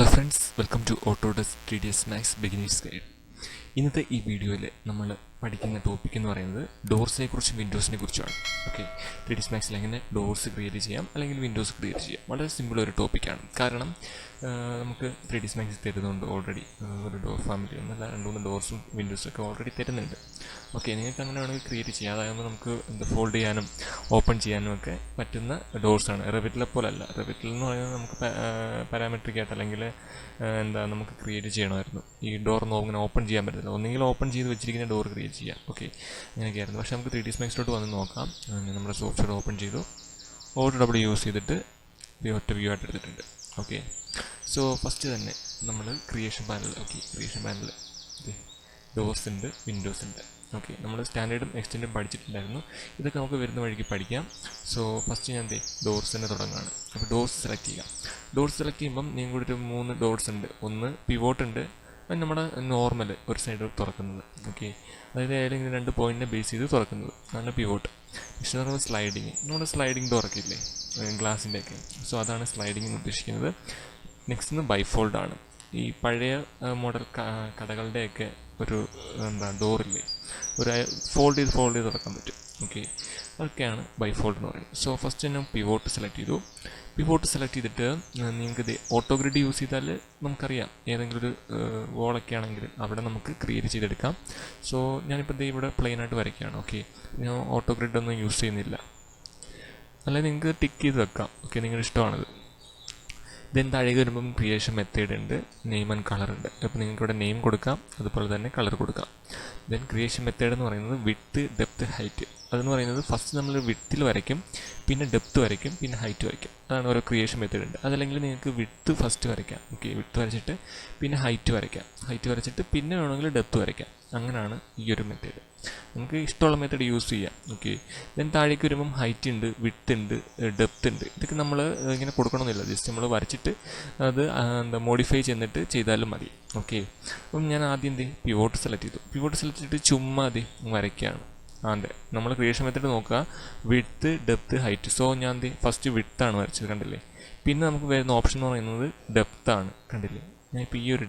Hello friends, welcome to Autodesk 3ds Max Beginners Guide. ഇന്നത്തെ ഈ വീഡിയോയിൽ നമ്മൾ പഠിക്കുന്ന ടോപ്പിക് എന്ന് പറയുന്നത് ഡോർസിനെ കുറിച്ചും വിൻഡോസിനെ കുറിച്ചുമാണ്. ഓക്കെ, 3ds Maxൽ എങ്ങനെ ഡോർസ് ക്രിയേറ്റ് ചെയ്യാം അല്ലെങ്കിൽ വിൻഡോസ് ക്രിയേറ്റ് ചെയ്യാം. വളരെ സിമ്പിൾ ഒരു ടോപ്പിക്കാണ്. കാരണം നമുക്ക് 3ds Max തരുന്നുണ്ട് ഓൾറെഡി ഒരു ഡോർ ഫാമിലി ഒന്നല്ല 2-3 ഡോർസും വിൻഡോസും ഒക്കെ ഓൾറെഡി തരുന്നുണ്ട്. ഓക്കെ, നിങ്ങൾക്ക് അങ്ങനെ വേണമെങ്കിൽ ക്രിയേറ്റ് ചെയ്യാം. അതായത് നമുക്ക് ഫോൾഡ് ചെയ്യാനും ഓപ്പൺ ചെയ്യാനും ഒക്കെ പറ്റുന്ന ഡോർസാണ്. റെവിറ്റിലെ പോലല്ല. റെവിറ്റിൽ എന്ന് പറയുന്നത് നമുക്ക് പാരാമെട്രിക് ആയിട്ട് അല്ലെങ്കിൽ നമുക്ക് ക്രിയേറ്റ് ചെയ്യണമായിരുന്നു. ഈ ഡോർ ഇങ്ങനെ ഓപ്പൺ ചെയ്യാൻ പറ്റത്തില്ല. ഒന്നെങ്കിൽ ഓപ്പൺ ചെയ്ത് വെച്ചിരിക്കുന്ന ഡോർ ക്രിയേറ്റ് ചെയ്യാം. ഓക്കെ, അങ്ങനെയൊക്കെയായിരുന്നു. പക്ഷേ നമുക്ക് 3ds Maxലോട്ട് വന്ന് നോക്കാം. നമ്മുടെ സോഫ്റ്റ്വെയർ ഓപ്പൺ ചെയ്തു. OW യൂസ് ചെയ്തിട്ട് ഒറ്റ വ്യൂ ആയിട്ട് എടുത്തിട്ടുണ്ട്. ഓക്കെ, സോ ഫസ്റ്റ് തന്നെ നമ്മൾ creation panel. Okay, creation panel doors ഉണ്ട്, വിൻഡോസ് ഉണ്ട്. ഓക്കെ, നമ്മൾ സ്റ്റാൻഡേർഡും എക്സ്റ്റൻഡും പഠിച്ചിട്ടുണ്ടായിരുന്നു. ഇതൊക്കെ നമുക്ക് വരുന്ന വഴിക്ക് പഠിക്കാം. സോ ഫസ്റ്റ് ഞാൻ ഡോർസ് തന്നെ തുടങ്ങുകയാണ്. അപ്പോൾ ഡോർസ് സെലക്ട് ചെയ്യാം. ഡോർസ് സെലക്ട് ചെയ്യുമ്പം നിങ്ങൾക്ക് ഒരു 3 ഡോർസ് ഉണ്ട്. ഒന്ന് പിവോട്ട് ഉണ്ട്, അത് നമ്മുടെ നോർമൽ ഒരു സൈഡ് തുറക്കുന്നത്. ഓക്കെ, അതായത് ഏതെങ്കിലും 2 പോയിന്റിനെ ബേസ് ചെയ്ത് തുറക്കുന്നത് അതാണ് പിവോട്ട്. പക്ഷേ എന്ന് പറയുന്നത് സ്ലൈഡിങ്, നമ്മുടെ സ്ലൈഡിങ് ഡോറൊക്കെ ഗ്ലാസിൻ്റെ ഒക്കെ. സോ അതാണ് സ്ലൈഡിങ് എന്ന് ഉദ്ദേശിക്കുന്നത്. നെക്സ്റ്റ് ബൈഫോൾഡാണ്. ഈ പഴയ മോഡൽ കടകളുടെയൊക്കെ ഒരു ഡോറില്ലേ, ഒരു ഫോൾഡ് ചെയ്ത് തുറക്കാൻ പറ്റും. ഓക്കെ, അതൊക്കെയാണ് ബൈഫോൾഡ് എന്ന് പറയുന്നത്. സോ ഫസ്റ്റ് ഞാൻ പിവോട്ട് സെലക്ട് ചെയ്തു. പിവോട്ട് സെലക്ട് ചെയ്തിട്ട് നിങ്ങൾക്ക് ഓട്ടോ ഗ്രിഡ് യൂസ് ചെയ്താൽ നമുക്കറിയാം ഏതെങ്കിലും ഒരു വോളൊക്കെ ആണെങ്കിൽ അവിടെ നമുക്ക് ക്രിയേറ്റ് ചെയ്തെടുക്കാം. സോ ഞാനിപ്പോൾ ഇവിടെ പ്ലെയിനായിട്ട് വരയ്ക്കുകയാണ്. ഓക്കെ, ഞാൻ ഓട്ടോ ഗ്രിഡ് ഒന്നും യൂസ് ചെയ്യുന്നില്ല. അല്ലെങ്കിൽ നിങ്ങൾക്ക് ടിക്ക് ചെയ്ത് വെക്കാം. ഓക്കെ, നിങ്ങളുടെ ഇഷ്ടമാണത്. ദെൻ താഴേക്ക് വരുമ്പം ക്രിയേഷൻ മെത്തേഡ് ഉണ്ട്, നെയിം ആൻഡ് കളർ ഉണ്ട്. അപ്പോൾ നിങ്ങൾക്ക് ഇവിടെ നെയിം കൊടുക്കാം, അതുപോലെ തന്നെ കളർ കൊടുക്കാം. ദെൻ ക്രിയേഷൻ മെത്തേഡ് എന്ന് പറയുന്നത് വിഡ്ത്ത്, ഡെപ്ത്ത്, ഹൈറ്റ്. അതെന്ന് പറയുന്നത് ഫസ്റ്റ് നമ്മൾ വിഡ്ത്തിൽ വരയ്ക്കും, പിന്നെ ഡെപ്ത്ത് വരയ്ക്കും, പിന്നെ ഹൈറ്റ് വരയ്ക്കും. അതാണ് ഓരോ ക്രിയേഷൻ മെത്തേഡ് ഉണ്ട്. അതല്ലെങ്കിൽ നിങ്ങൾക്ക് വിഡ്ത്ത് ഫസ്റ്റ് വരയ്ക്കാം. ഓക്കെ, വിഡ്ത്ത് വരച്ചിട്ട് പിന്നെ ഹൈറ്റ് വരയ്ക്കാം. ഹൈറ്റ് വരച്ചിട്ട് പിന്നെ വേണമെങ്കിൽ ഡെപ്ത്ത് വരയ്ക്കാം. അങ്ങനെയാണ് ഈ ഒരു മെത്തേഡ്. നമുക്ക് ഇഷ്ടമുള്ള മെത്തേഡ് യൂസ് ചെയ്യാം. ഓക്കെ, ദെൻ താഴേക്ക് വരുമ്പം ഹൈറ്റ് ഉണ്ട്, വിഡ്ത്ത് ഉണ്ട്, ഡെപ്ത്ത് ഉണ്ട്. ഇതൊക്കെ നമ്മൾ ഇങ്ങനെ കൊടുക്കണമെന്നില്ല. ജസ്റ്റ് നമ്മൾ വരച്ചിട്ട് അത് മോഡിഫൈ ചെയ്താലും മതി. ഓക്കെ, അപ്പം ഞാൻ ആദ്യം പിവോട്ട് സെലക്ട് ചെയ്തു. പിവോട്ട് സെലക്ട് ചെയ്തിട്ട് ചുമ്മാ വരയ്ക്കുകയാണ്. നമ്മൾ ക്രിയേഷൻ മെത്തേഡ് നോക്കുക, വിഡ്ത്ത്, ഡെപ്ത്ത്, ഹൈറ്റ്. സോ ഞാൻ ഫസ്റ്റ് വിഡ്ത്താണ് വരച്ചത്, കണ്ടില്ലേ. പിന്നെ നമുക്ക് വരുന്ന ഓപ്ഷൻ എന്ന് പറയുന്നത് ഡെപ്ത്താണ്, കണ്ടില്ലേ. ഞാൻ ഇപ്പോൾ ഈ ഒരു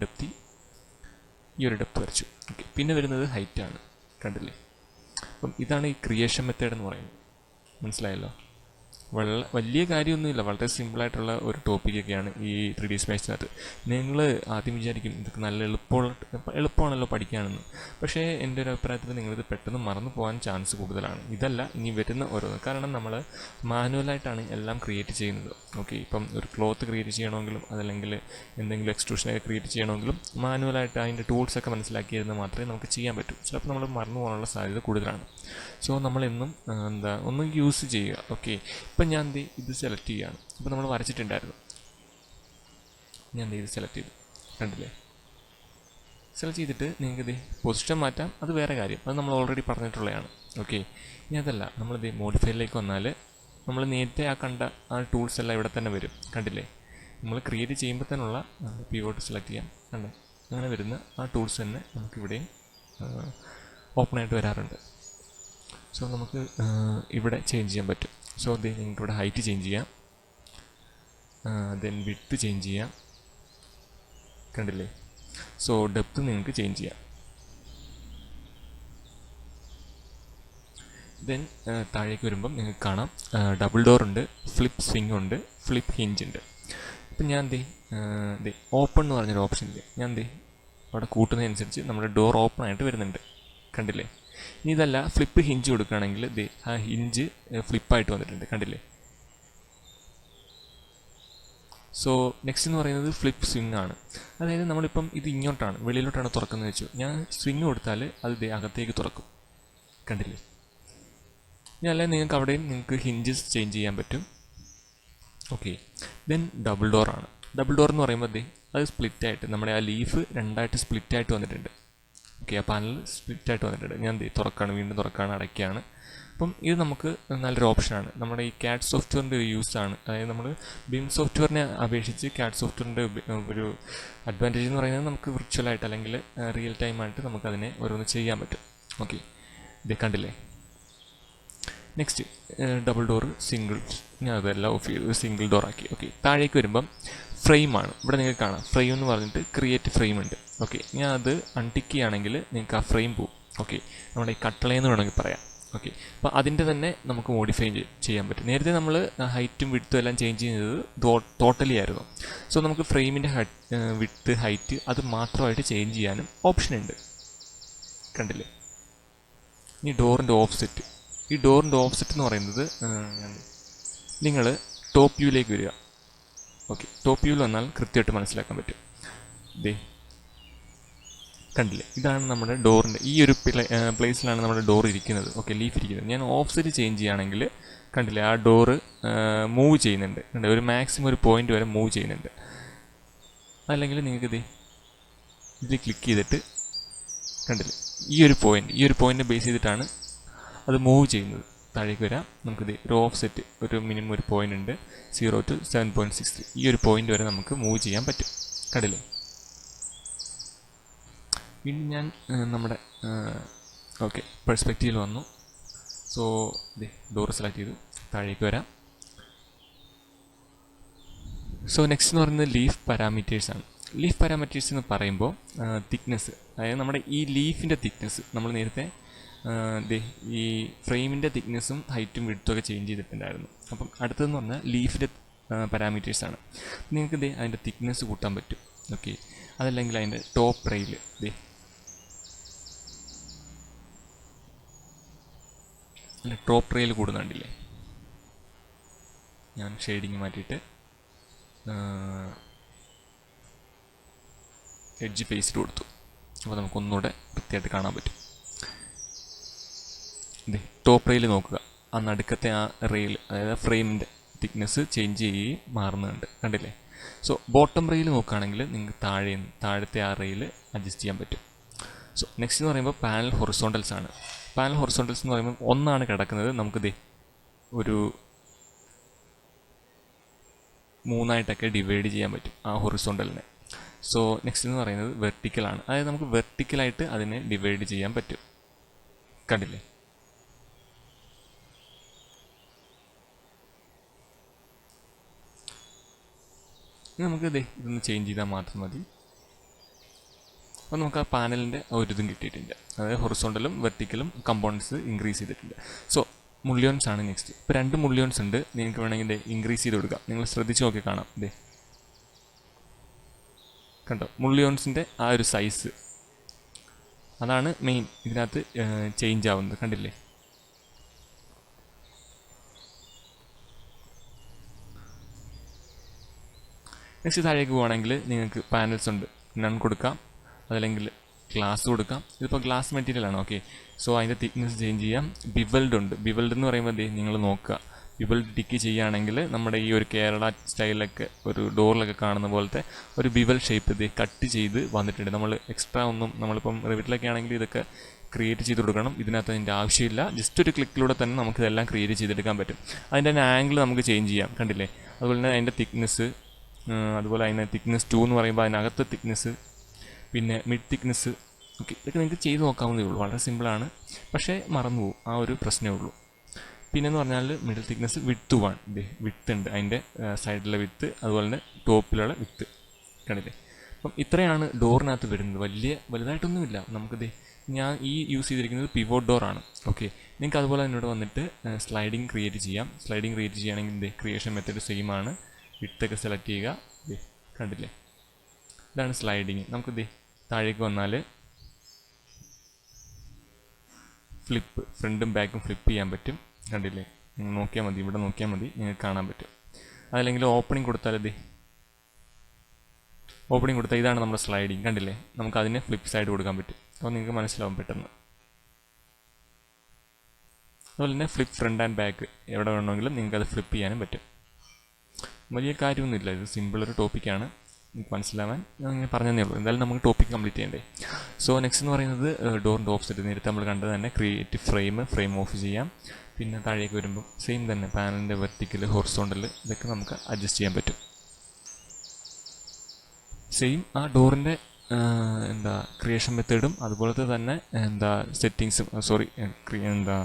ഡെപ്ത്ത് വരച്ചു. ഓക്കെ, പിന്നെ വരുന്നത് ഹൈറ്റാണ്, കണ്ടില്ലേ. അപ്പം ഇതാണ് ഈ ക്രിയേഷൻ മെത്തേഡ് എന്ന് പറയുന്നത്. മനസ്സിലായല്ലോ. വലിയ കാര്യമൊന്നുമില്ല, വളരെ സിമ്പിളായിട്ടുള്ള ഒരു ടോപ്പിക്കൊക്കെയാണ് ഈ 3ds Maxനകത്ത്. നിങ്ങൾ ആദ്യം വിചാരിക്കും ഇതൊക്കെ നല്ല എളുപ്പമാണല്ലോ പഠിക്കാനെന്ന്. പക്ഷേ എൻ്റെ ഒരു അഭിപ്രായത്തിൽ നിങ്ങളിത് പെട്ടെന്ന് മറന്നു പോകാൻ ചാൻസ് കൂടുതലാണ്. ഇതല്ല, ഇനി വരുന്ന ഓരോന്ന്. കാരണം നമ്മൾ മാനുവലായിട്ടാണ് എല്ലാം ക്രിയേറ്റ് ചെയ്യുന്നത്. ഓക്കെ, ഇപ്പം ഒരു ക്ലോത്ത് ക്രിയേറ്റ് ചെയ്യണമെങ്കിലും അതല്ലെങ്കിൽ എന്തെങ്കിലും എക്സ്ട്രൂഷനൊക്കെ ക്രിയേറ്റ് ചെയ്യണമെങ്കിലും മാനുവലായിട്ട് അതിൻ്റെ ടൂൾസൊക്കെ മനസ്സിലാക്കിയിരുന്നത് മാത്രമേ നമുക്ക് ചെയ്യാൻ പറ്റൂ. ചിലപ്പോൾ നമ്മൾ മറന്നു പോകാനുള്ള സാധ്യത കൂടുതലാണ്. സോ നമ്മളെന്നും ഒന്ന് യൂസ് ചെയ്യുക. ഓക്കെ, ഇപ്പം ഞാൻ ഇത് സെലക്ട് ചെയ്യുകയാണ്. ഇപ്പോൾ നമ്മൾ വരച്ചിട്ടുണ്ടായിരുന്നു. ഞാൻ ഇത് സെലക്ട് ചെയ്തു, കണ്ടില്ലേ. സെലക്ട് ചെയ്തിട്ട് നിങ്ങൾക്ക് പൊസിഷൻ മാറ്റാം, അത് വേറെ കാര്യം. അത് നമ്മൾ ഓൾറെഡി പറഞ്ഞിട്ടുള്ളതാണ്. ഓക്കെ, ഇനി അതല്ല, നമ്മളിത് മോഡിഫൈയിലേക്ക് വന്നാൽ നമ്മൾ നേരത്തെ കണ്ട ആ ടൂൾസ് എല്ലാം ഇവിടെ തന്നെ വരും, കണ്ടില്ലേ. നമ്മൾ ക്രിയേറ്റ് ചെയ്യുമ്പോൾ തന്നെയുള്ള പിവോട്ട് സെലക്ട് ചെയ്യാം, കണ്ടേ. അങ്ങനെ വരുന്ന ആ ടൂൾസ് തന്നെ നമുക്കിവിടെയും ഓപ്പണായിട്ട് വരാറുണ്ട്. സോ നമുക്ക് ഇവിടെ ചേഞ്ച് ചെയ്യാൻ പറ്റും. സോ നിങ്ങൾക്ക് ഇവിടെ ഹൈറ്റ് ചേഞ്ച് ചെയ്യാം, ദെൻ വിഡ്ത്ത് ചേഞ്ച് ചെയ്യാം, കണ്ടില്ലേ. സോ ഡെപ്ത്ത് നിങ്ങൾക്ക് ചേഞ്ച് ചെയ്യാം. ദെൻ താഴേക്ക് വരുമ്പം നിങ്ങൾക്ക് കാണാം ഡബിൾ ഡോർ ഉണ്ട്, ഫ്ലിപ്പ് സ്വിങ് ഉണ്ട്, ഫ്ലിപ്പ് ഹിഞ്ച് ഉണ്ട്. ഇപ്പം ഞാൻ ഓപ്പൺ എന്ന് പറഞ്ഞൊരു ഓപ്ഷൻ ഇല്ലേ, ഞാൻ അവിടെ കൂട്ടുന്നതനുസരിച്ച് നമ്മുടെ ഡോർ ഓപ്പൺ ആയിട്ട് വരുന്നുണ്ട്, കണ്ടില്ലേ. ഇനി ഇതല്ല, ഫ്ലിപ്പ് ഹിഞ്ച് കൊടുക്കുകയാണെങ്കിൽ ആ ഹിഞ്ച് ഫ്ലിപ്പായിട്ട് വന്നിട്ടുണ്ട്, കണ്ടില്ലേ. സോ നെക്സ്റ്റ് എന്ന് പറയുന്നത് ഫ്ലിപ്പ് സ്വിങ് ആണ്. അതായത് നമ്മളിപ്പം ഇത് ഇങ്ങോട്ടാണ്, വെളിയിലോട്ടാണ് തുറക്കുന്നത് വെച്ചു. ഞാൻ സ്വിങ് കൊടുത്താൽ അത് അകത്തേക്ക് തുറക്കും, കണ്ടില്ലേ. ഇനി അല്ലാതെ നിങ്ങൾക്ക് ഹിഞ്ചസ് ചേഞ്ച് ചെയ്യാൻ പറ്റും. ഓക്കെ, ദെൻ ഡബിൾ ഡോർ ആണ്. ഡബിൾ ഡോർ എന്ന് പറയുമ്പോൾ അത് സ്പ്ലിറ്റായിട്ട് നമ്മുടെ ആ ലീഫ് 2ആയിട്ട് സ്പ്ലിറ്റായിട്ട് വന്നിട്ടുണ്ട്. ഓക്കെ, ആ പാനൽ സ്പ്ലിറ്റായിട്ട് വന്നിട്ടുണ്ട്. ഞാൻ വീണ്ടും തുറക്കുകയാണ്, അടയ്ക്കുകയാണ്. അപ്പം ഇത് നമുക്ക് നല്ലൊരു ഓപ്ഷനാണ്. നമ്മുടെ ഈ CAD സോഫ്റ്റ്വെയറിൻ്റെ ഒരു യൂസാണ്. അതായത് നമ്മൾ BIM സോഫ്റ്റ്വെയറിനെ അപേക്ഷിച്ച് CAD സോഫ്റ്റ്വെയറിൻ്റെ ഒരു അഡ്വാൻറ്റേജ് എന്ന് പറയുന്നത് നമുക്ക് വിർച്വലായിട്ട് അല്ലെങ്കിൽ റിയൽ ടൈമായിട്ട് നമുക്കതിനെ ഓരോന്ന് ചെയ്യാൻ പറ്റും. ഓക്കെ, ഇത് കണ്ടില്ലേ. നെക്സ്റ്റ് ഡബിൾ ഡോർ സിംഗിൾ, ഞാൻ അതെല്ലാം ഓഫ് ചെയ്തു, സിംഗിൾ ഡോർ ആക്കി. ഓക്കെ, താഴേക്ക് വരുമ്പം ഫ്രെയിമാണ്. ഇവിടെ നിങ്ങൾക്ക് കാണാം ഫ്രെയിം എന്ന് പറഞ്ഞിട്ട് ക്രിയേറ്റ് ഫ്രെയിം ഉണ്ട്. ഓക്കെ, ഞാൻ അത് അൺടിക്ക് ചെയ്യുകയാണെങ്കിൽ നിങ്ങൾക്ക് ആ ഫ്രെയിം പോകും. ഓക്കെ, നമ്മുടെ ഈ കട്ടളയെന്ന് വേണമെങ്കിൽ പറയാം. ഓക്കെ, അപ്പോൾ അതിൻ്റെ തന്നെ നമുക്ക് മോഡിഫൈ ചെയ്യാൻ പറ്റും. നേരത്തെ നമ്മൾ ഹൈറ്റും വിഡ്ത്തും എല്ലാം ചേഞ്ച് ചെയ്യുന്നത് ടോട്ടലി ആയിരുന്നു. സോ നമുക്ക് ഫ്രെയിമിൻ്റെ വിഡ്ത്ത് ഹൈറ്റ് അത് മാത്രമായിട്ട് ചേഞ്ച് ചെയ്യാനും ഓപ്ഷൻ ഉണ്ട്. കണ്ടില്ലേ? ഈ ഡോറിൻ്റെ ഓഫ്സെറ്റ്, ഈ ഡോറിൻ്റെ ഓഫ്സെറ്റ് എന്ന് പറയുന്നത് നിങ്ങൾ ടോപ്പ് വ്യൂയിലേക്ക് വരിക. ഓക്കെ, ടോപ്പ് വ്യൂവിൽ വന്നാൽ കൃത്യമായിട്ട് മനസ്സിലാക്കാൻ പറ്റും. ദേ കണ്ടില്ലേ, ഇതാണ് നമ്മുടെ ഡോറിൻ്റെ ഈ ഒരു പ്ലേസിലാണ് നമ്മുടെ ഡോർ ഇരിക്കുന്നത്. ഓക്കെ, ലീഫ് ഇരിക്കുന്നത്. ഞാൻ ഓഫ്സെറ്റ് ചേഞ്ച് ചെയ്യുകയാണെങ്കിൽ കണ്ടില്ലേ, ആ ഡോറ് മൂവ് ചെയ്യുന്നുണ്ട്. കണ്ടേ, ഒരു മാക്സിമം ഒരു പോയിന്റ് വരെ മൂവ് ചെയ്യുന്നുണ്ട്. അല്ലെങ്കിൽ നിങ്ങൾക്ക് ഇതിൽ ക്ലിക്ക് ചെയ്തിട്ട് കണ്ടില്ലേ, ഈ ഒരു പോയിന്റ് ബേസ് ചെയ്തിട്ടാണ് അത് മൂവ് ചെയ്യുന്നത്. താഴേക്ക് വരാം. നമുക്കിത് ഒരു ഓഫ്സെറ്റ്, ഒരു മിനിമം ഒരു പോയിന്റ് ഉണ്ട്, 0 to 7.63. ഈ ഒരു പോയിന്റ് വരെ നമുക്ക് മൂവ് ചെയ്യാൻ പറ്റും. കണ്ടില്ലേ? ഇനി ഞാൻ നമ്മുടെ ഓക്കെ പെർസ്പെക്റ്റീവിൽ വന്നു. സോ ഡോർ സെലക്ട് ചെയ്തു, താഴേക്ക് വരാം. സോ നെക്സ്റ്റ് എന്ന് പറയുന്നത് ലീഫ് പാരാമീറ്റേഴ്സാണ്. ലീഫ് പാരാമീറ്റേഴ്സ് എന്ന് പറയുമ്പോൾ തിക്നെസ്, അതായത് നമ്മുടെ ഈ ലീഫിൻ്റെ തിക്നെസ് നമ്മൾ നേരത്തെ ഈ ഫ്രെയിമിൻ്റെ തിക്നെസ്സും ഹൈറ്റും വിഡ്ത്തും ഒക്കെ ചേഞ്ച് ചെയ്തിട്ടുണ്ടായിരുന്നു. അപ്പം അടുത്തതെന്ന് പറഞ്ഞാൽ ലീഫിൻ്റെ പാരാമീറ്റേഴ്സാണ്. നിങ്ങൾക്ക് അതിൻ്റെ തിക്നെസ് കൂട്ടാൻ പറ്റും. ഓക്കെ, അതല്ലെങ്കിൽ അതിൻ്റെ ടോപ്പ് റെയിൽ ടോപ്പ് റെയിൽ കൂടുന്നുണ്ടില്ലേ? ഞാൻ ഷെയ്ഡിങ് മാറ്റിയിട്ട് എഡ്ജ് പേസ്റ്റ് കൊടുത്തു. അപ്പോൾ നമുക്കൊന്നുകൂടെ വൃത്തിയായിട്ട് കാണാൻ പറ്റും. ടോപ്പ് റെയിൽ നോക്കുക, ആ നടുക്കത്തെ ആ റെയിൽ, അതായത് ഫ്രെയിമിൻ്റെ തിക്നെസ് ചേഞ്ച് ചെയ്യുകയും മാറുന്നുണ്ട്. കണ്ടില്ലേ? സോ ബോട്ടം റെയിൽ നോക്കുകയാണെങ്കിൽ നിങ്ങൾക്ക് താഴത്തെ ആ റെയിൽ അഡ്ജസ്റ്റ് ചെയ്യാൻ പറ്റും. സോ നെക്സ്റ്റ് എന്ന് പറയുമ്പോൾ പാനൽ ഹൊറിസോണ്ടൽസ് ആണ്. പാനൽ ഹൊറിസോണ്ടൽസ് എന്ന് പറയുമ്പോൾ ഒന്നാണ് കിടക്കുന്നത്. നമുക്ക് ഒരു 3ആയിട്ടൊക്കെ ഡിവൈഡ് ചെയ്യാൻ പറ്റും ആ ഹൊറിസോണ്ടലിനെ. സോ നെക്സ്റ്റ് എന്ന് പറയുന്നത് വെർട്ടിക്കലാണ്. അതായത് നമുക്ക് വെർട്ടിക്കലായിട്ട് അതിനെ ഡിവൈഡ് ചെയ്യാൻ പറ്റും. കണ്ടില്ലേ? നമുക്ക് ഇതൊന്ന് ചേഞ്ച് ചെയ്താൽ മാത്രം മതി. അപ്പോൾ നമുക്ക് ആ പാനലിൻ്റെ ഒരു ഇതും കിട്ടിയിട്ടുണ്ട്. അതായത് ഹൊറിസോണ്ടലും വെർട്ടിക്കലും കമ്പോണൻസ് ഇൻക്രീസ് ചെയ്തിട്ടുണ്ട്. സോ മുള്ളിയോൺസ് ആണ് നെക്സ്റ്റ്. ഇപ്പോൾ 2 മുള്ളിയോൺസ് ഉണ്ട്. നിങ്ങൾക്ക് വേണമെങ്കിൽ ഇൻക്രീസ് ചെയ്ത് കൊടുക്കാം. നിങ്ങൾ ശ്രദ്ധിച്ച് നോക്കി കാണാം. കണ്ടോ, മുള്ളിയോൺസിൻ്റെ ആ ഒരു സൈസ് അതാണ് മെയിൻ ഇതിനകത്ത് ചേഞ്ച് ആവുന്നത്. കണ്ടില്ലേ? നെക്സ്റ്റ് താഴേക്ക് പോവുകയാണെങ്കിൽ നിങ്ങൾക്ക് പാനൽസ് ഉണ്ട്. നൺ കൊടുക്കാം, അതല്ലെങ്കിൽ ഗ്ലാസ് കൊടുക്കാം. ഇതിപ്പോൾ ഗ്ലാസ് മെറ്റീരിയലാണ്. ഓക്കെ, സോ അതിൻ്റെ തിക്നെസ് ചേഞ്ച് ചെയ്യാം. ബിവൽഡ് ഉണ്ട്. ബിവൽഡ് എന്ന് പറയുമ്പോൾ നിങ്ങൾ നോക്കുക, ബിവൽഡ് ടിക്ക് ചെയ്യുകയാണെങ്കിൽ നമ്മുടെ ഈ ഒരു കേരള സ്റ്റൈലിലൊക്കെ ഒരു ഡോറിലൊക്കെ കാണുന്ന പോലത്തെ ഒരു ബിവൽ ഷേപ്പ് കട്ട് ചെയ്ത് വന്നിട്ടുണ്ട്. നമ്മൾ എക്സ്ട്രാ ഒന്നും നമ്മളിപ്പം റിവിറ്റിലൊക്കെ ആണെങ്കിൽ ഇതൊക്കെ ക്രിയേറ്റ് ചെയ്ത് കൊടുക്കണം. ഇതിനകത്ത് അതിൻ്റെ ആവശ്യമില്ല. ജസ്റ്റ് ഒരു ക്ലിക്കിലൂടെ തന്നെ നമുക്കിതെല്ലാം ക്രിയേറ്റ് ചെയ്തെടുക്കാൻ പറ്റും. അതിൻ്റെ തന്നെ ആംഗിൾ നമുക്ക് ചേഞ്ച് ചെയ്യാം. കണ്ടില്ലേ? അതുപോലെ തന്നെ അതിൻ്റെ തിക്നെസ്, അതുപോലെ അതിന് തിക്നെസ് 2 എന്ന് പറയുമ്പോൾ അതിനകത്ത് തിക്നെസ്, പിന്നെ മിഡ് തിക്നെസ്. ഓക്കെ, ഇതൊക്കെ നിങ്ങൾക്ക് ചെയ്ത് നോക്കാവുന്നതേ ഉള്ളൂ. വളരെ സിമ്പിളാണ്, പക്ഷേ മറന്നു പോകും, ആ ഒരു പ്രശ്നമേ ഉള്ളൂ. പിന്നെന്ന് പറഞ്ഞാൽ മിഡിൽ തിക്നെസ് വിഡ്ത്ത് 1, വിഡ്ത്ത് ഉണ്ട്, അതിൻ്റെ സൈഡിലെ വിഡ്ത്ത്, അതുപോലെ തന്നെ ടോപ്പിലുള്ള വിഡ്ത്ത്. കണ്ടില്ലേ? അപ്പം ഇത്രയാണ് ഡോറിനകത്ത് വരുന്നത്. വലുതായിട്ടൊന്നുമില്ല. നമുക്കിത് ഞാൻ ഈ യൂസ് ചെയ്തിരിക്കുന്നത് പിവോട്ട് ഡോറാണ്. ഓക്കെ, നിങ്ങൾക്ക് അതുപോലെ തന്നെ ഇവിടെ വന്നിട്ട് സ്ലൈഡിങ് ക്രിയേറ്റ് ചെയ്യാം. സ്ലൈഡിങ് ക്രിയേറ്റ് ചെയ്യുകയാണെങ്കിൽ ക്രിയേഷൻ മെത്തേഡ് സെയിം ആണ്. വിഡ്ത്തൊക്കെ സെലക്ട് ചെയ്യുക. കണ്ടില്ലേ? ഇതാണ് സ്ലൈഡിങ്. നമുക്ക് താഴേക്ക് വന്നാൽ ഫ്ലിപ്പ്, ഫ്രണ്ടും ബാക്കും ഫ്ലിപ്പ് ചെയ്യാൻ പറ്റും. കണ്ടില്ലേ? നോക്കിയാൽ മതി, ഇവിടെ നോക്കിയാൽ മതി, നിങ്ങൾക്ക് കാണാൻ പറ്റും. അതല്ലെങ്കിൽ ഓപ്പണിംഗ് കൊടുത്താൽ ഓപ്പണിംഗ് കൊടുത്താൽ ഇതാണ് നമ്മുടെ സ്ലൈഡിങ്. കണ്ടില്ലേ? നമുക്ക് അതിന് ഫ്ലിപ്പ് സൈഡ് കൊടുക്കാൻ പറ്റും. അപ്പോൾ നിങ്ങൾക്ക് മനസ്സിലാവും പെട്ടെന്ന്. അതുപോലെ തന്നെ ഫ്ലിപ്പ് ഫ്രണ്ട് ആൻഡ് ബാക്ക് എവിടെ വേണമെങ്കിലും നിങ്ങൾക്ക് അത് ഫ്ലിപ്പ് ചെയ്യാനും പറ്റും. വലിയ കാര്യമൊന്നുമില്ല, ഇത് സിമ്പിൾ ഒരു ടോപ്പിക്കാണ്. നിങ്ങൾക്ക് മനസ്സിലാവാൻ ഞാൻ ഇങ്ങനെ പറഞ്ഞതേ ഉള്ളൂ. എന്തായാലും നമുക്ക് ടോപ്പിക് കംപ്ലീറ്റ് ചെയ്യണ്ടേ. സോ നെക്സ്റ്റ് എന്ന് പറയുന്നത് ഡോറിൻ്റെ ഓഫ്സെറ്റ്. നേരത്തെ നമ്മൾ കണ്ടത് തന്നെ ക്രിയേറ്റ് ഫ്രെയിം ഓഫ് ചെയ്യാം. പിന്നെ താഴേക്ക് വരുമ്പോൾ സെയിം തന്നെ പാനലിൻ്റെ വെർട്ടിക്കൽ, ഹൊറിസോണ്ടൽ ഇതൊക്കെ നമുക്ക് അഡ്ജസ്റ്റ് ചെയ്യാൻ പറ്റും. സെയിം ആ ഡോറിൻ്റെ എന്താ ക്രിയേഷൻ മെത്തേഡും അതുപോലത്തെ തന്നെ എന്താ സെറ്റിങ്സും എന്താ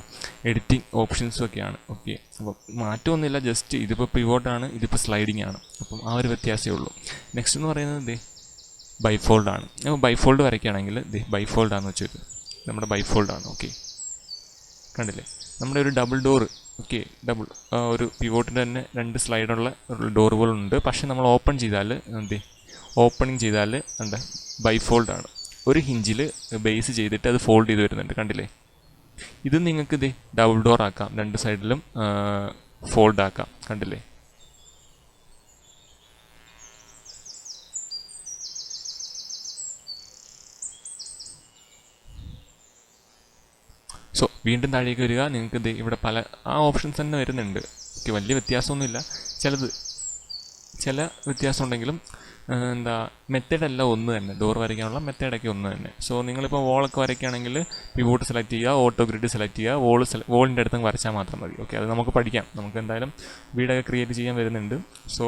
എഡിറ്റിംഗ് ഓപ്ഷൻസും ഒക്കെയാണ്. ഓക്കെ, അപ്പോൾ മാറ്റമൊന്നുമില്ല, ജസ്റ്റ് ഇതിപ്പോൾ പിവോട്ടാണ്, ഇതിപ്പോൾ സ്ലൈഡിംഗ് ആണ്. അപ്പം ആ ഒരു വ്യത്യാസമേ ഉള്ളൂ. നെക്സ്റ്റ് എന്ന് പറയുന്നത് ബൈഫോൾഡാണ്. അപ്പോൾ ബൈഫോൾഡ് വരയ്ക്കുകയാണെങ്കിൽ ബൈഫോൾഡാന്ന് വെച്ചത് നമ്മുടെ ബൈഫോൾഡാണ്. ഓക്കെ, കണ്ടില്ലേ, നമ്മുടെ ഒരു ഡബിൾ ഡോറ്. ഓക്കെ, ഒരു പിവോട്ടിൻ്റെ തന്നെ 2 സ്ലൈഡുള്ള ഡോറുകളുണ്ട്. പക്ഷേ നമ്മൾ ഓപ്പൺ ചെയ്താൽ ഓപ്പണിങ് ചെയ്താൽ എന്താ ബൈഫോൾഡാണ്. ഒരു ഹിഞ്ചിൽ ബേസ് ചെയ്തിട്ട് അത് ഫോൾഡ് ചെയ്ത് വരുന്നുണ്ട്, കണ്ടില്ലേ. ഇത് നിങ്ങൾക്ക് ഡബിൾ ഡോർ ആക്കാം, 2 സൈഡിലും ഫോൾഡ് ആക്കാം, കണ്ടില്ലേ. സോ വീണ്ടും താഴേക്ക് വരിക. നിങ്ങൾക്ക് ഇവിടെ പല ഓപ്ഷൻസ് തന്നെ വരുന്നുണ്ട്. ഓക്കെ, വലിയ വ്യത്യാസമൊന്നുമില്ല. ചില വ്യത്യാസം ഉണ്ടെങ്കിലും എന്താ മെത്തേഡെല്ലാം ഒന്ന് തന്നെ, ഡോർ വരയ്ക്കാനുള്ള മെത്തേഡൊക്കെ ഒന്ന് തന്നെ. സോ നിങ്ങളിപ്പോൾ വോളൊക്കെ വരയ്ക്കുകയാണെങ്കിൽ പിവോട്ട് സെലക്ട് ചെയ്യുക, ഓട്ടോ ഗ്രിഡ് സെലക്ട് ചെയ്യുക, വോളിൻ്റെ അടുത്ത് വരച്ചാൽ മാത്രം മതി. ഓക്കെ, അത് നമുക്ക് പഠിക്കാം. നമുക്ക് എന്തായാലും വീടൊക്കെ ക്രിയേറ്റ് ചെയ്യാൻ വരുന്നുണ്ട്. സോ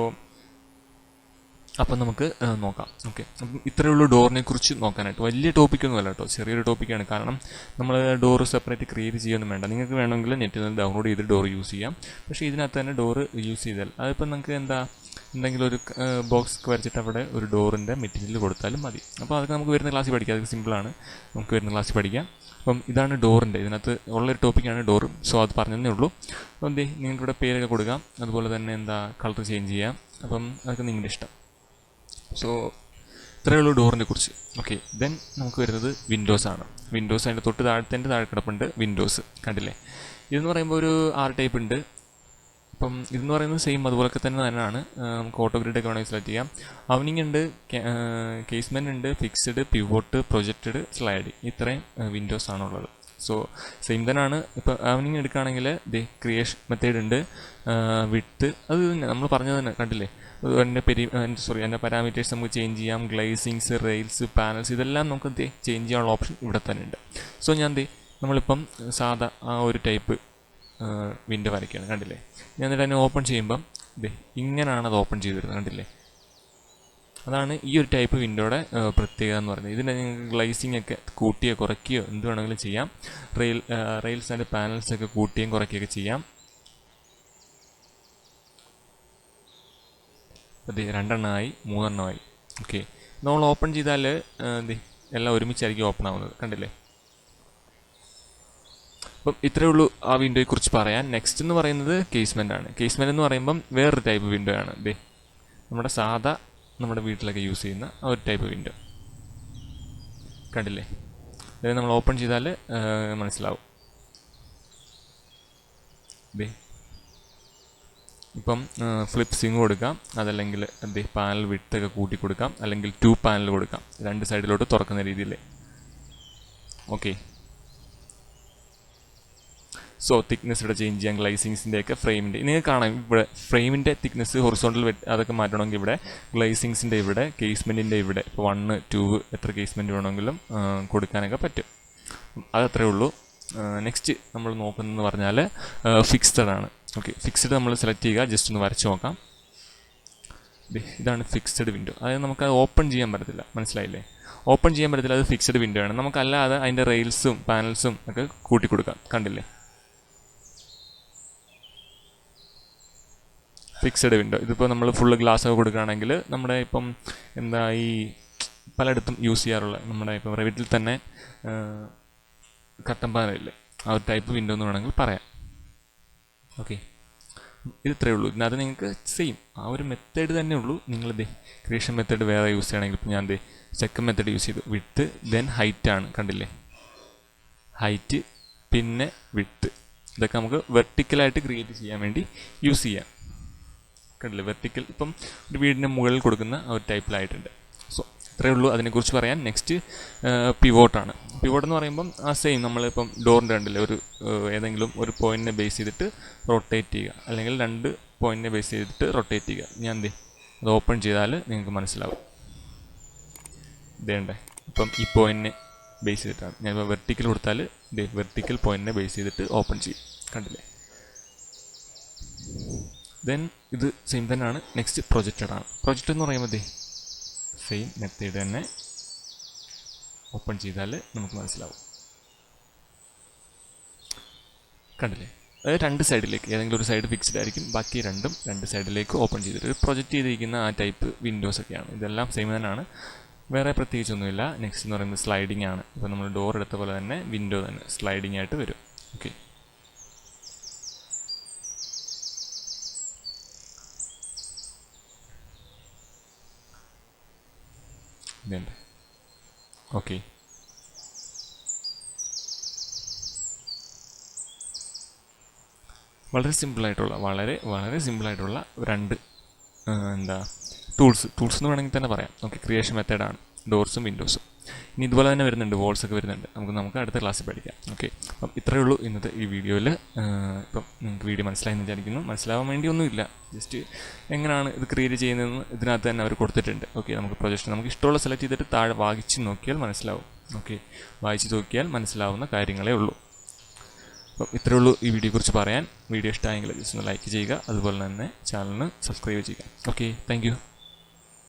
അപ്പം നമുക്ക് നോക്കാം. ഓക്കെ, അപ്പം ഇത്രയേ ഉള്ളൂ ഡോറിനെ കുറിച്ച് നോക്കാനായിട്ട്. വലിയ ടോപ്പിക്കൊന്നും അല്ല കേട്ടോ, ചെറിയൊരു ടോപ്പിക്കാണ്. കാരണം നമ്മൾ ഡോറ് സെപ്പറേറ്റ് ക്രിയേറ്റ് ചെയ്യുകയൊന്നും വേണ്ട. നിങ്ങൾക്ക് വേണമെങ്കിൽ നെറ്റിൽ നിന്ന് ഡൗൺലോഡ് ചെയ്ത് ഡോർ യൂസ് ചെയ്യാം. പക്ഷേ ഇതിനകത്ത് തന്നെ ഡോറ് യൂസ് ചെയ്താൽ അതിപ്പോൾ നിങ്ങൾക്ക് എന്തെങ്കിലും ഒരു ബോക്സ് വരച്ചിട്ട് അവിടെ ഒരു ഡോറിൻ്റെ മെറ്റീരിയൽ കൊടുത്താലും മതി. അപ്പോൾ അതൊക്കെ നമുക്ക് വരുന്ന ക്ലാസ്സിൽ പഠിക്കാം. അതൊക്കെ സിമ്പിളാണ്, നമുക്ക് വരുന്ന ക്ലാസ്സിൽ പഠിക്കാം. അപ്പം ഇതാണ് ഡോറിൻ്റെ, ഇതിനകത്ത് ഉള്ളൊരു ടോപ്പിക്കാണ് ഡോറ്. സോ അത് പറഞ്ഞതേ ഉള്ളൂ. അപ്പം നിങ്ങൾക്കിവിടെ പേരൊക്കെ കൊടുക്കാം, അതുപോലെ തന്നെ കളർ ചേഞ്ച് ചെയ്യാം. അപ്പം അതൊക്കെ നിങ്ങളുടെ ഇഷ്ടം. സോ ഇത്രയേ ഉള്ളൂ ഡോറിനെ കുറിച്ച്. ഓക്കെ, ദെൻ നമുക്ക് വരുന്നത് വിൻഡോസാണ്. വിൻഡോസ് അതിൻ്റെ താഴെ കിടപ്പുണ്ട് വിൻഡോസ്, കണ്ടില്ലേ. ഇതെന്ന് പറയുമ്പോൾ ഒരു 6 ടൈപ്പ് ഉണ്ട്. അപ്പം ഇതെന്ന് പറയുന്നത് സെയിം അതുപോലൊക്കെ തന്നെയാണ്. നമുക്ക് ഓട്ടോ ഗ്രിഡൊക്കെ വേണമെങ്കിൽ സെലക്ട് ചെയ്യാം. അവനിങ് ഉണ്ട്, കേസ്മെൻ്റ് ഉണ്ട്, ഫിക്സ്ഡ്, പിവോട്ട്, പ്രൊജക്റ്റഡ്, സ്ലൈഡ്. ഇത്രയും വിൻഡോസ് ആണുള്ളത്. സോ സെയിം തന്നെയാണ്. ഇപ്പോൾ അവനിങ് എടുക്കുകയാണെങ്കിൽ ക്രിയേഷൻ മെത്തേഡ് ഉണ്ട്, വിഡ്ത്ത് അത് തന്നെ നമ്മൾ പറഞ്ഞത് തന്നെ, കണ്ടില്ലേ. എൻ്റെ പാരാമീറ്റേഴ്സ് നമുക്ക് ചേഞ്ച് ചെയ്യാം. ഗ്ലേസിങ്സ്, റെയിൽസ്, പാനൽസ്, ഇതെല്ലാം നമുക്ക് ചേഞ്ച് ചെയ്യാനുള്ള ഓപ്ഷൻ ഇവിടെ തന്നെ ഉണ്ട്. സോ നമ്മളിപ്പം സാധാ ഒരു ടൈപ്പ് വിൻഡോ വരയ്ക്കുകയാണ്, കണ്ടില്ലേ. ഞാൻ എന്നിട്ട് അതിനെ ഓപ്പൺ ചെയ്യുമ്പം ഇങ്ങനെയാണ് അത് ഓപ്പൺ ചെയ്ത് വരുന്നത്, കണ്ടില്ലേ. അതാണ് ഈ ഒരു ടൈപ്പ് വിൻഡോയുടെ പ്രത്യേകത എന്ന് പറയുന്നത്. ഇതിൻ്റെ നിങ്ങൾക്ക് ഗ്ലേസിംഗ് ഒക്കെ കൂട്ടിയോ കുറയ്ക്കുകയോ എന്ത് വേണമെങ്കിലും ചെയ്യാം. റെയിൽസ് ആൻഡ് പാനൽസ് ഒക്കെ കൂട്ടുകയും കുറയ്ക്കുകയൊക്കെ ചെയ്യാം. അതെ, 2 എണ്ണമായി, 3 എണ്ണമായി. ഓക്കെ, നമ്മൾ ഓപ്പൺ ചെയ്താൽ എല്ലാം ഒരുമിച്ചായിരിക്കും ഓപ്പൺ ആവുന്നത്, കണ്ടില്ലേ. അപ്പം ഇത്രയേ ഉള്ളൂ ആ വിൻഡോയെ കുറിച്ച് പറയാൻ. നെക്സ്റ്റ് എന്ന് പറയുന്നത് കേസ്മെൻ്റ് ആണ്. കേസ്മെൻ്റ് എന്ന് പറയുമ്പം വേറൊരു ടൈപ്പ് വിൻഡോ ആണ്. നമ്മുടെ വീട്ടിലൊക്കെ യൂസ് ചെയ്യുന്ന ആ ഒരു ടൈപ്പ് വിൻഡോ, കണ്ടില്ലേ. അതായത് നമ്മൾ ഓപ്പൺ ചെയ്താൽ മനസ്സിലാവും. ഇപ്പം ഫ്ലിപ്പ് സ്വിങ് കൊടുക്കാം, അതല്ലെങ്കിൽ പാനൽ വിഡ്ത്തൊക്കെ കൂട്ടി കൊടുക്കാം, അല്ലെങ്കിൽ 2 പാനൽ കൊടുക്കാം, 2 സൈഡിലോട്ട് തുറക്കുന്ന രീതിയിൽ. ഓക്കെ, സോ തിക്നെസ് ഇവിടെ ചേഞ്ച് ചെയ്യാം, ഗ്ലേസിങ്സിൻ്റെ ഒക്കെ ഫ്രെയിമിൻ്റെ. നിങ്ങൾക്ക് കാണാം ഇവിടെ ഫ്രെയിമിൻ്റെ തിക്നെസ് ഹൊറിസോണ്ടൽ അതൊക്കെ മാറ്റണമെങ്കിൽ ഇവിടെ ഗ്ലേസിങ്സിൻ്റെ ഇവിടെ, കേസ്മെൻറ്റിൻ്റെ ഇവിടെ, ഇപ്പോൾ 1, 2 എത്ര കേസ്മെൻറ്റ് വേണമെങ്കിലും കൊടുക്കാനൊക്കെ പറ്റും. അതത്രേ ഉള്ളൂ. നെക്സ്റ്റ് നമ്മൾ നോക്കുന്നതെന്ന് പറഞ്ഞാൽ ഫിക്സ്ഡ് ആണ്. ഓക്കെ, ഫിക്സ്ഡ് നമ്മൾ സെലക്ട് ചെയ്യുക. ജസ്റ്റ് ഒന്ന് വരച്ച് നോക്കാം. ഇതാണ് ഫിക്സ്ഡ് വിൻഡോ. അതായത് നമുക്കത് ഓപ്പൺ ചെയ്യാൻ പറ്റത്തില്ല, മനസ്സിലായില്ലേ. ഓപ്പൺ ചെയ്യാൻ പറ്റത്തില്ല, അത് ഫിക്സ്ഡ് വിൻഡോ ആണ്. നമുക്കല്ലാതെ അതിൻ്റെ റെയിൽസും പാനൽസും ഒക്കെ കൂട്ടി കൊടുക്കാം, കണ്ടില്ലേ. Fixed window. ഇതിപ്പോൾ നമ്മൾ ഫുള്ള് ഗ്ലാസ് ഒക്കെ കൊടുക്കുകയാണെങ്കിൽ നമ്മുടെ ഇപ്പം ഈ പലയിടത്തും യൂസ് ചെയ്യാറുള്ള നമ്മുടെ ഇപ്പം റെവിറ്റിൽ തന്നെ കട്ടൻ പാനലില്ലേ, ആ ഒരു ടൈപ്പ് വിൻഡോ എന്ന് വേണമെങ്കിൽ പറയാം. ഓക്കെ, ഇത് ഇത്രയേ ഉള്ളൂ. ഇതിനകത്ത് നിങ്ങൾക്ക് സെയിം ആ ഒരു മെത്തേഡ് തന്നെ ഉള്ളൂ. നിങ്ങൾ ക്രിയേഷൻ മെത്തേഡ് വേറെ യൂസ് ചെയ്യണമെങ്കിൽ ഇപ്പം ഞാൻ സെക്കൻഡ് മെത്തേഡ് യൂസ് ചെയ്തു. വിഡ്ത്ത് ദെൻ ഹൈറ്റ് ആണ്, കണ്ടില്ലേ. ഹൈറ്റ് പിന്നെ വിഡ്ത്ത്, ഇതൊക്കെ നമുക്ക് വെർട്ടിക്കലായിട്ട് ക്രിയേറ്റ് ചെയ്യാൻ വേണ്ടി യൂസ് ചെയ്യാം, കണ്ടില്ലേ. വെർട്ടിക്കൽ ഇപ്പം ഒരു വീടിൻ്റെ മുകളിൽ കൊടുക്കുന്ന ആ ഒരു ടൈപ്പിലായിട്ടുണ്ട്. സോ ഇത്രയേ ഉള്ളൂ അതിനെക്കുറിച്ച് പറയാൻ. നെക്സ്റ്റ് പിവോട്ടാണ്. പിവോട്ട് എന്ന് പറയുമ്പം ആ സെയിം നമ്മളിപ്പം ഡോറിൻ്റെ കണ്ടില്ലേ, ഏതെങ്കിലും ഒരു പോയിന്റിനെ ബേസ് ചെയ്തിട്ട് റൊട്ടേറ്റ് ചെയ്യുക, അല്ലെങ്കിൽ 2 പോയിന്റിനെ ബേസ് ചെയ്തിട്ട് റൊട്ടേറ്റ് ചെയ്യുക. ഞാൻ അത് ഓപ്പൺ ചെയ്താൽ നിങ്ങൾക്ക് മനസ്സിലാവും. ഇതേണ്ടേ, ഇപ്പം ഈ പോയിന്റിനെ ബേസ് ചെയ്തിട്ടാണ്. ഞാനിപ്പോൾ വെർട്ടിക്കൽ കൊടുത്താൽ വെർട്ടിക്കൽ പോയിന്റിനെ ബേസ് ചെയ്തിട്ട് ഓപ്പൺ ചെയ്യും, കണ്ടില്ലേ. ദെൻ ഇത് സെയിം തന്നെയാണ്. നെക്സ്റ്റ് പ്രൊജക്റ്റഡ് ആണ്. പ്രൊജക്റ്റ് എന്ന് പറയുമ്പോൾ സെയിം മെത്തേഡ് തന്നെ. ഓപ്പൺ ചെയ്താൽ നമുക്ക് മനസ്സിലാവും. കണ്ടില്ലേ? അതായത് രണ്ട് സൈഡിലേക്ക് ഏതെങ്കിലും ഒരു സൈഡ് ഫിക്സ്ഡ് ആയിരിക്കും, ബാക്കി രണ്ട് സൈഡിലേക്ക് ഓപ്പൺ ചെയ്തിട്ട് ഒരു പ്രൊജക്റ്റ് ചെയ്തിരിക്കുന്ന ആ ടൈപ്പ് വിൻഡോസൊക്കെയാണ്. ഇതെല്ലാം സെയിം തന്നെയാണ്, വേറെ പ്രത്യേകിച്ചൊന്നുമില്ല. നെക്സ്റ്റ് എന്ന് പറയുന്നത് സ്ലൈഡിംഗ് ആണ്. ഇപ്പോൾ നമ്മൾ ഡോർ എടുത്ത പോലെ തന്നെ വിൻഡോ തന്നെ സ്ലൈഡിംഗ് ആയിട്ട് വരും. ഓക്കെ, ഇതുണ്ട്. ഓക്കെ, വളരെ സിമ്പിളായിട്ടുള്ള രണ്ട് ടൂൾസ് എന്ന് വേണമെങ്കിൽ തന്നെ പറയാം. ഓക്കെ, ക്രിയേഷൻ മെത്തേഡാണ് ഡോർസും വിൻഡോസും. ഇനി ഇതുപോലെ തന്നെ വരുന്നുണ്ട്, വോൾസൊക്കെ വരുന്നുണ്ട്. നമുക്ക് അടുത്ത ക്ലാസ്സിൽ പഠിക്കാം. ഓക്കെ, അപ്പം ഇത്രയേ ഉള്ളൂ ഇന്നത്തെ ഈ വീഡിയോയിൽ. ഇപ്പം നിങ്ങൾക്ക് വീഡിയോ മനസ്സിലായെന്ന് വിചാരിക്കുന്നു. മനസ്സിലാവാൻ വേണ്ടിയൊന്നുമില്ല, ജസ്റ്റ് എങ്ങനെയാണ് ഇത് ക്രിയേറ്റ് ചെയ്യുന്നതെന്ന് ഇതിനകത്ത് തന്നെ അവർ കൊടുത്തിട്ടുണ്ട്. ഓക്കെ, നമുക്ക് പ്രൊജക്ഷൻ നമുക്ക് ഇഷ്ടമുള്ള സെലക്ട് ചെയ്തിട്ട് താഴെ വായിച്ച് നോക്കിയാൽ മനസ്സിലാവും. ഓക്കെ, വായിച്ച് നോക്കിയാൽ മനസ്സിലാവുന്ന കാര്യങ്ങളേ ഉള്ളൂ. അപ്പം ഇത്രയേ ഉള്ളൂ ഈ വീഡിയോയെക്കുറിച്ച് പറയാൻ. വീഡിയോ ഇഷ്ടമായെങ്കിൽ ജസ്റ്റ് ഒന്ന് ലൈക്ക് ചെയ്യുക, അതുപോലെ തന്നെ ചാനലിന് സബ്സ്ക്രൈബ് ചെയ്യുക. Okay, thank you.